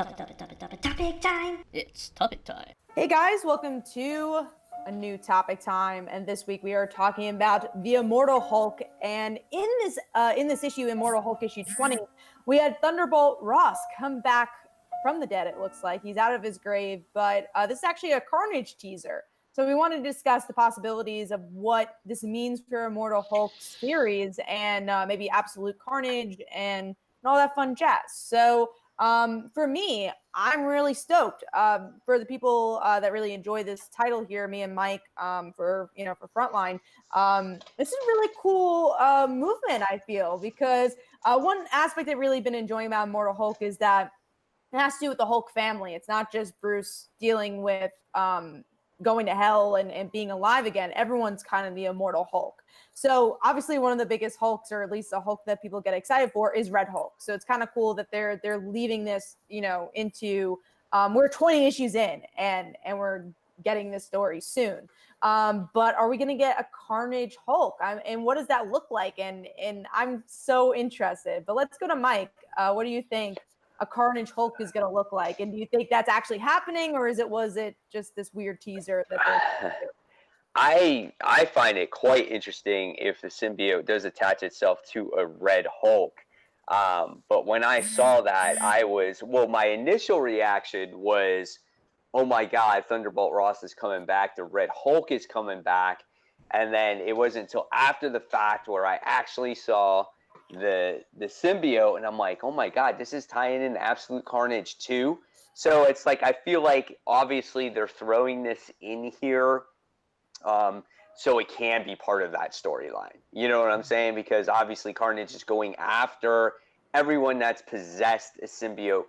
Topic time. It's topic time. Hey guys, welcome to a new topic time, and this week we are talking about the Immortal Hulk. And in this issue, Immortal Hulk issue 20, we had Thunderbolt Ross come back from the dead. It looks like he's out of his grave, but this is actually a Carnage teaser. So we want to discuss the possibilities of what this means for Immortal Hulk series and maybe Absolute Carnage and all that fun jazz. So for me, I'm really stoked. For the people that really enjoy this title here, me and Mike, for Frontline, this is a really cool movement, I feel, because one aspect I've really been enjoying about Immortal Hulk is that it has to do with the Hulk family. It's not just Bruce dealing with going to hell and being alive again. Everyone's kind of the Immortal Hulk. So obviously one of the biggest Hulks, or at least the Hulk that people get excited for, is Red Hulk. So it's kind of cool that they're leaving this, into we're 20 issues in and we're getting this story soon. But are we going to get a Carnage Hulk? And what does that look like? And I'm so interested. But let's go to Mike. What do you think a Carnage Hulk is going to look like? And do you think that's actually happening, or was it just this weird teaser that I find it quite interesting if the symbiote does attach itself to a Red Hulk. But when I saw that, my initial reaction was, oh my God, Thunderbolt Ross is coming back. The Red Hulk is coming back. And then it wasn't until after the fact where I actually saw the symbiote, and I'm like, oh my God, this is tying in Absolute Carnage too. So it's like, I feel like obviously they're throwing this in here so it can be part of that storyline. You know what I'm saying? Because obviously Carnage is going after everyone that's possessed a symbiote,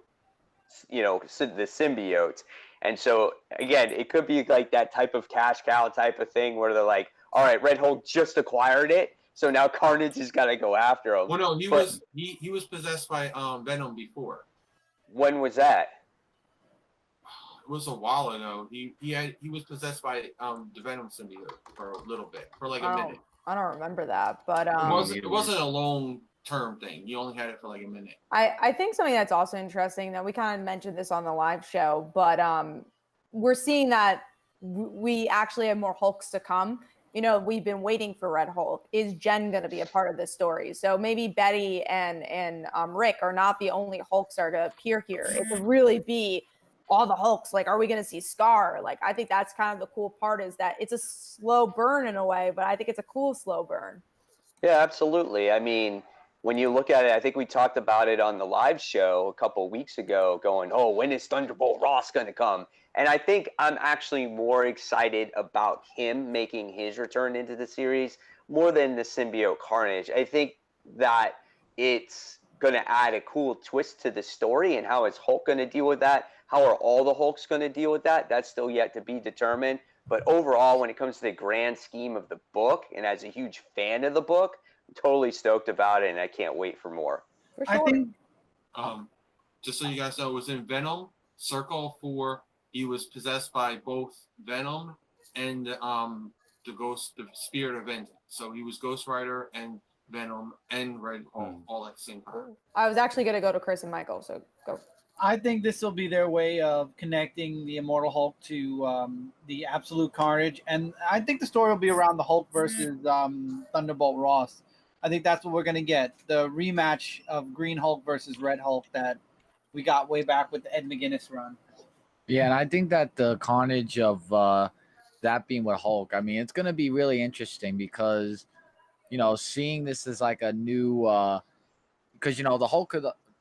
the symbiotes. And so again, it could be like that type of cash cow type of thing where they're like, all right, Red Hulk just acquired it, so now Carnage has got to go after him. Well, no, he was possessed by Venom before. When was that? It was a while ago. He was possessed by the Venom symbiote for a little bit, for like a minute. I don't remember that, but it wasn't a long-term thing. You only had it for like a minute. I think something that's also interesting that we kind of mentioned this on the live show, but we're seeing that we actually have more Hulks to come. We've been waiting for Red Hulk. Is Jen going to be a part of this story? So maybe Betty and Rick are not the only Hulks that are going to appear here. It could really be all the Hulks. Like, are we going to see Scar? Like, I think that's kind of the cool part, is that it's a slow burn in a way, but I think it's a cool slow burn. Yeah, absolutely. I mean, when you look at it, I think we talked about it on the live show a couple of weeks ago, going, oh, when is Thunderbolt Ross going to come? And I think I'm actually more excited about him making his return into the series more than the symbiote Carnage. I think that it's going to add a cool twist to the story, and how is Hulk going to deal with that? How are all the Hulks going to deal with that? That's still yet to be determined. But overall, when it comes to the grand scheme of the book, and as a huge fan of the book, I'm totally stoked about it, and I can't wait for more. For sure. I think, just so you guys know, it was in Venom Circle 4. He was possessed by both Venom and the Spirit of Vengeance. So he was Ghost Rider and Venom and Red Hulk all at the same time. I was actually going to go to Chris and Michael, so go. I think this will be their way of connecting the Immortal Hulk to the Absolute Carnage. And I think the story will be around the Hulk versus Thunderbolt Ross. I think that's what we're going to get. The rematch of Green Hulk versus Red Hulk that we got way back with the Ed McGuinness run. Yeah, and I think that the carnage of that being with Hulk, I mean, it's going to be really interesting because, seeing this as like a new, because, the Hulk,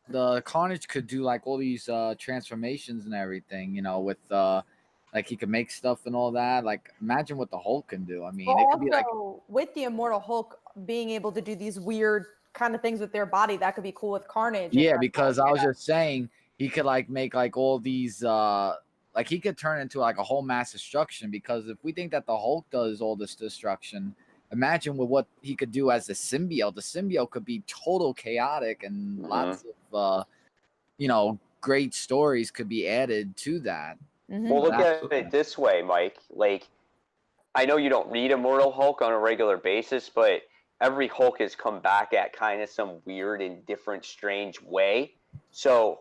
the Carnage could do like all these transformations and everything, with like he can make stuff and all that. Like, imagine what the Hulk can do. I mean, well, it could be like with the Immortal Hulk being able to do these weird kind of things with their body, that could be cool with Carnage. Yeah, because I was just saying, he could like make like all these like he could turn into like a whole mass destruction, because if we think that the Hulk does all this destruction, imagine with what he could do as a symbiote. The symbiote could be total chaotic, and lots of great stories could be added to that. Well, look at it this way, Mike. Like, I know you don't read Immortal Hulk on a regular basis, but every Hulk has come back at kind of some weird and different, strange way. So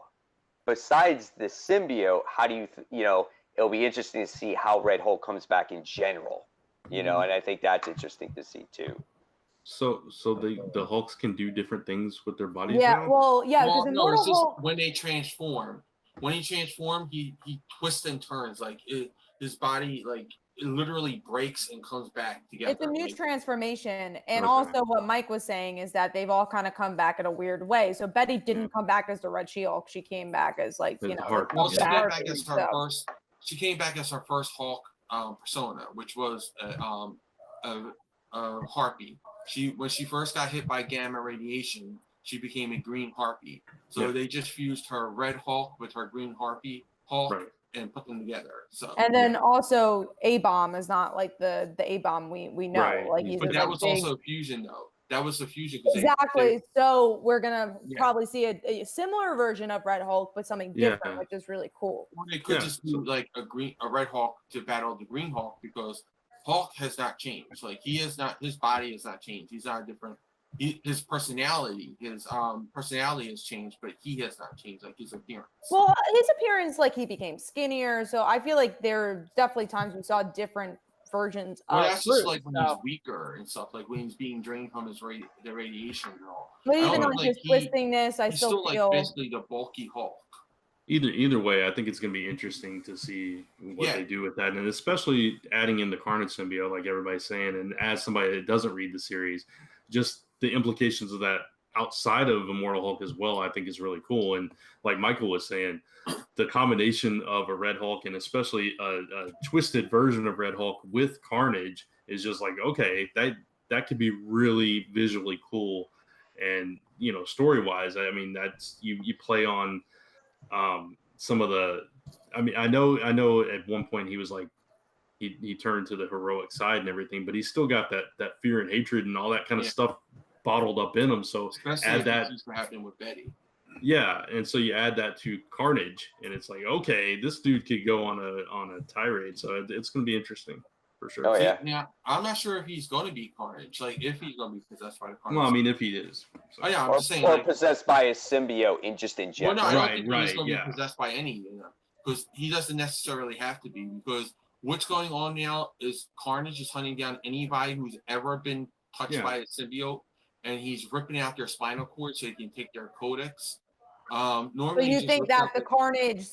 besides the symbiote, how do you know, it'll be interesting to see how Red Hulk comes back in general, you know, and I think that's interesting to see too. So the Hulks can do different things with their bodies Yeah, now? well, yeah, because Well, no, Immortal it's just Hulk. when they transform. When he transforms, he twists and turns. Like his body, like it literally breaks and comes back together. It's a new like, transformation. And Okay. also what Mike was saying is that they've all kind of come back in a weird way. So Betty didn't come back as the Red She-Hulk. She came back as like, As you know, Harpy. Well, she the came Harpy, back as her so. first. She came back as her first Hulk persona, which was a harpy. When she first got hit by gamma radiation, she became a green harpy. So they just fused her red Hulk with her green harpy Hulk and put them together. So And then also A-Bomb is not like the A-Bomb we know. Right. Like he's but a, that like, was big, also a fusion though. That was a fusion. exactly. So we're gonna Yeah. probably see a similar version of Red Hulk, but something different, which is really cool. Or they could just do like a red Hulk to battle the green Hulk, because Hulk has not changed. Like his body has not changed. He's not different. His personality has changed, but he has not changed. Like his appearance. Well, his appearance, like he became skinnier. So I feel like there are definitely times we saw different versions Well, of that's Bruce, just like when he's weaker and stuff, like when he's being drained from the radiation and all. But even like like his twistingness, I he's still like feel basically the bulky Hulk. Either way, I think it's going to be interesting to see what they do with that, and especially adding in the Carnage symbiote, like everybody's saying. And as somebody that doesn't read the series, just the implications of that outside of Immortal Hulk as well, I think is really cool. And like Michael was saying, the combination of a Red Hulk and especially a twisted version of Red Hulk with Carnage is just like, okay, that could be really visually cool. And, you know, story-wise, I mean, that's you play on some of the, I mean, I know at one point he was like, he turned to the heroic side and everything, but he's still got that fear and hatred and all that kind of stuff bottled up in him. So especially add that what happened with Betty. Yeah, and so you add that to Carnage, and it's like, okay, this dude could go on a tirade. So it's going to be interesting for sure. Oh yeah. Now I'm not sure if he's going to be Carnage. Like if he's going to be possessed by the Carnage. Well, I mean, if he is. So. Oh yeah, I'm or, just saying. Or like, possessed by a symbiote in general. Well, no, I don't think he's going to yeah. be possessed by any, you know, because he doesn't necessarily have to be. Because what's going on now is Carnage is hunting down anybody who's ever been touched by a symbiote, and he's ripping out their spinal cord so he can take their codex. Normally, so you think that the Carnage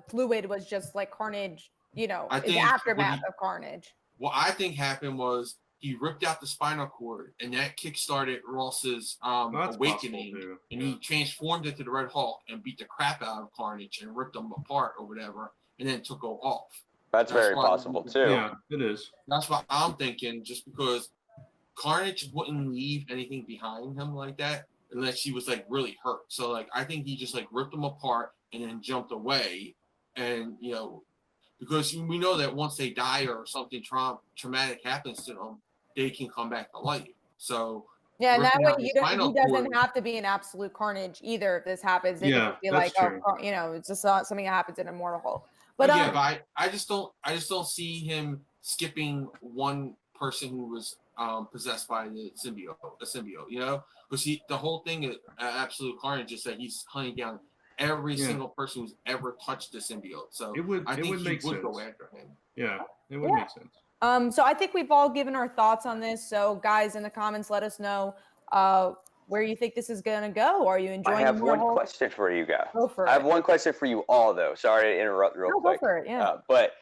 fluid was just like Carnage, you know, the aftermath of Carnage? What I think happened was he ripped out the spinal cord, and that kickstarted Ross's awakening, and he transformed into the Red Hulk and beat the crap out of Carnage and ripped them apart or whatever, and then took off. That's very possible too. Yeah, it is. That's what I'm thinking, just because Carnage wouldn't leave anything behind him like that unless he was like really hurt. So like I think he just like ripped them apart and then jumped away, and you know, because we know that once they die or something traumatic happens to them, they can come back to life. So yeah, and that way he doesn't have to be an absolute Carnage either. If this happens, it could be like, you know, it's just something that happens in Immortal Hulk. But but I just don't see him skipping one person who was possessed by the symbiote, you know, because the whole thing is absolute Carnage is that he's hunting down every single person who's ever touched the symbiote. So I think he would go after him. Yeah, it would make sense. So I think we've all given our thoughts on this. So guys, in the comments, let us know where you think this is gonna go. Are you enjoying? I have one question for you guys. Go for it. I have one question for you all, though. Sorry to interrupt real quick. Go for it. Yeah. But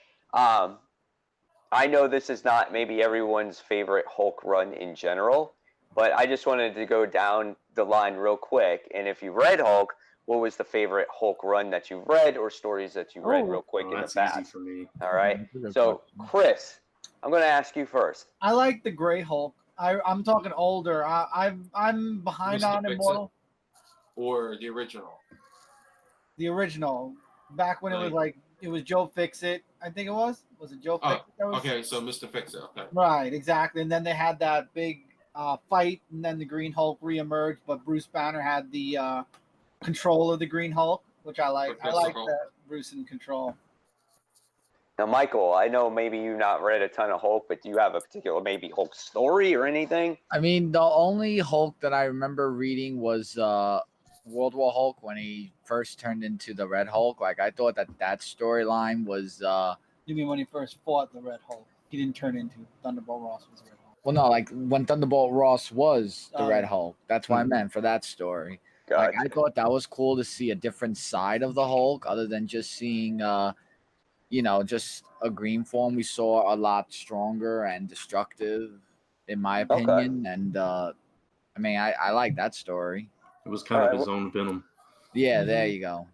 I know this is not maybe everyone's favorite Hulk run in general, but I just wanted to go down the line real quick. And if you read Hulk, what was the favorite Hulk run that you've read or stories that you read real quick in the past? That's easy for me. All right. So, Chris, I'm going to ask you first. I like the Gray Hulk. I'm talking older. I'm behind on Immortal. Or the original. The original, back when it was like it was Joe Fixit. I think it was. Was it Joe Fixit? Okay, so Mr. Fix-It. Okay. Right, exactly. And then they had that big fight, and then the Green Hulk reemerged, but Bruce Banner had the control of the Green Hulk, which I like. I like that Bruce in control. Now, Michael, I know maybe you've not read a ton of Hulk, but do you have a particular maybe Hulk story or anything? I mean, the only Hulk that I remember reading was World War Hulk when he first turned into the Red Hulk. Like I thought that storyline was. You mean when he first fought the Red Hulk? He didn't turn into Thunderbolt Ross was Red Hulk. Well, no, like when Thunderbolt Ross was the Red yeah. Hulk. That's what I meant for that story. Gotcha. Like I thought that was cool to see a different side of the Hulk, other than just seeing, just a green form. We saw a lot stronger and destructive, in my opinion. And I mean, I like that story. It was kind of his own Venom. Yeah, there you go.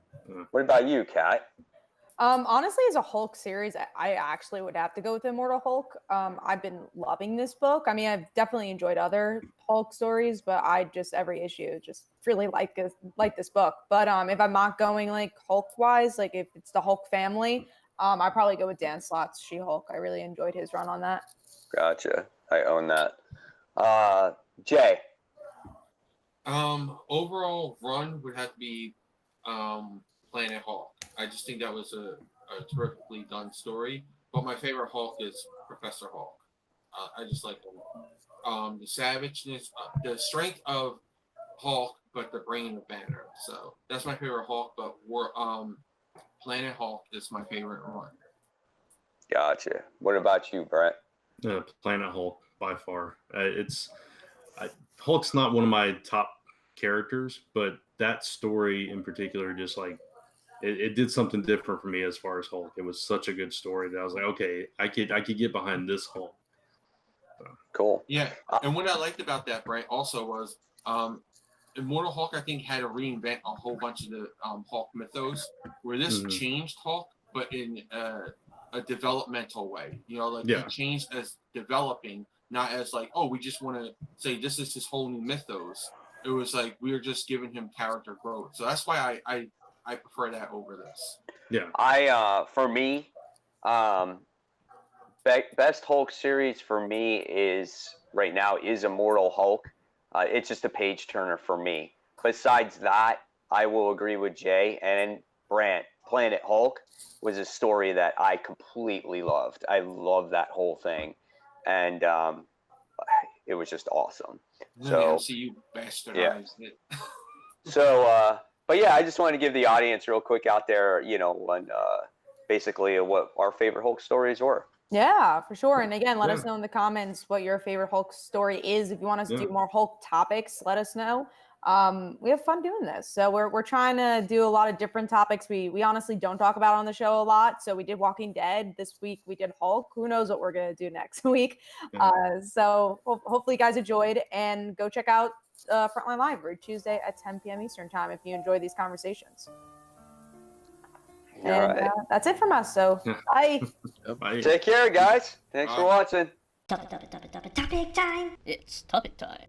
What about you, Kat? Honestly, as a Hulk series, I actually would have to go with Immortal Hulk. I've been loving this book. I mean, I've definitely enjoyed other Hulk stories, but I just every issue just really like this book. But if I'm not going like Hulk wise, like if it's the Hulk family, I probably go with Dan Slott's She-Hulk. I really enjoyed his run on that. Gotcha. I own that. Jay. Overall run would have to be Planet Hulk. I just think that was a terrifically done story. But my favorite Hulk is Professor Hulk. I just like him. The savageness, the strength of Hulk, but the brain of Banner. So that's my favorite Hulk. But Planet Hulk is my favorite one. Gotcha. What about you, Brent? Planet Hulk by far. Hulk's not one of my top characters, but that story in particular, just like it did something different for me as far as Hulk. It was such a good story that I was like, okay, I could get behind this Hulk. So. Cool. Yeah, and what I liked about that, Brent, also was Immortal Hulk, I think, had to reinvent a whole bunch of the Hulk mythos, where this changed Hulk, but in a developmental way. He changed as developing, not as like, oh, we just want to say this is his whole new mythos. It was like we were just giving him character growth. So that's why I prefer that over this. Yeah. For me, best Hulk series for me is right now is Immortal Hulk. It's just a page turner for me. Besides that, I will agree with Jay and Brant. Planet Hulk was a story that I completely loved. I love that whole thing, and it was just awesome. So see you bastardized it. So, but yeah, I just wanted to give the audience real quick out there, basically what our favorite Hulk stories were. Yeah, for sure. And again, let us know in the comments what your favorite Hulk story is. If you want us to do more Hulk topics, let us know. We have fun doing this. So we're trying to do a lot of different topics we honestly don't talk about on the show a lot. So we did Walking Dead. This week we did Hulk. Who knows what we're going to do next week. So hopefully you guys enjoyed, and go check out Frontline Live every Tuesday at 10 p.m. Eastern time if you enjoy these conversations. And that's it from us. So bye. Bye. Take care, guys. Thanks for watching. Topic time. It's topic time.